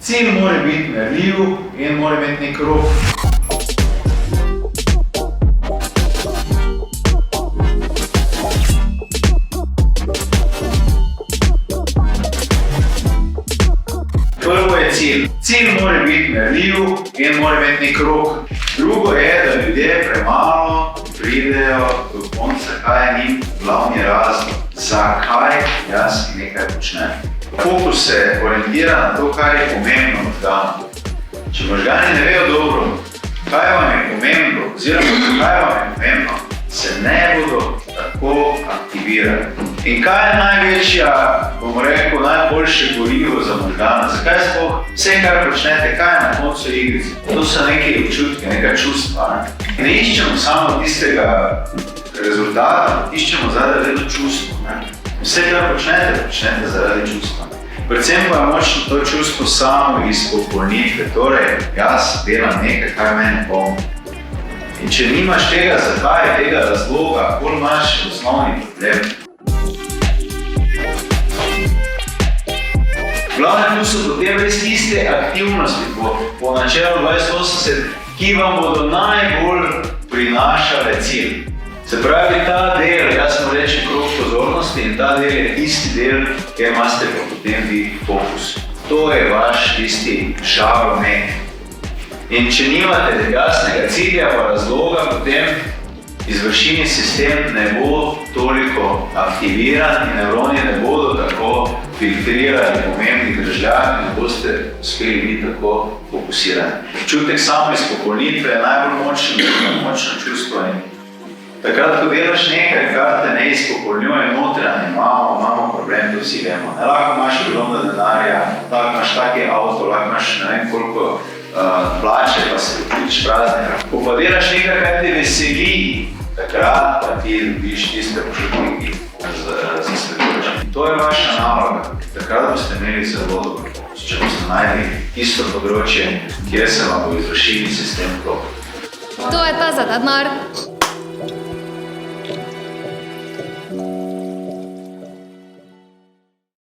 Cilj mora biti merljiv in mora imeti nek rok. Prvo je cilj. Cilj mora biti merljiv in mora imeti nek rok. Drugo je, da ljudje premalo pridejo do konca, kaj je njim glavni razlog, zakaj jaz nekaj počnem. Fokus se orientira na to, kaj je pomembno možganu. Če možgani ne vejo dobro, kaj vam je pomembno, oziroma kaj vam je pomembno, se ne bodo tako aktivirali. In kaj je največja, bomo rekel, najboljše gorivo za možgana? Zakaj sploh vse, kar počnete, kaj je na koncu igrice? To so neke občutke, neka čustva. Ne iščemo samo tistega rezultata, iščemo zaradi čustva. Vse, kar počnete zaradi čustva. Predvsem pa je močno to čustvo samo izpopolnitve. Torej, jaz delam nekaj, kaj mene polni. In če nimaš tega zakaj, tega razloga, bolj imaš osnovni problem. Glavne tu so potem res tiste aktivnosti po načelu 2080, ki vam bodo najbolj prinašale cilj. Se pravi, ta del, jaz sem rečem krog pozornosti, in ta del je tisti del, kjer imate pa potem vi fokus. To je vaš tisti žaromet. In če nimate jasnega cilja pa razloga, potem izvršilni sistem ne bo toliko aktiviran in nevroni ne bodo tako filtrirali pomembnih držav in ne boste uspeli biti tako fokusirani. Čutek samo izpopolnitve je najbolj močno čustvo. Takrat, ko delaš nekaj, kar te ne izpopolnjuje notranje, imamo problem, to vsi vemo. Lahko imaš ogromno denarja, lahko imaš taki avto, lahko imaš ne vem koliko plače, pa se vključiš prazne. Ko pa delaš nekaj, kar te veseli, takrat pa ti dobiš tiste počutniki za svetujoče. To je vaša naloga. Takrat boste imeli zelo dobro, če boste najdli isto področje, kjer se vam bo izvršilni sistem klopil. To je ta za denar.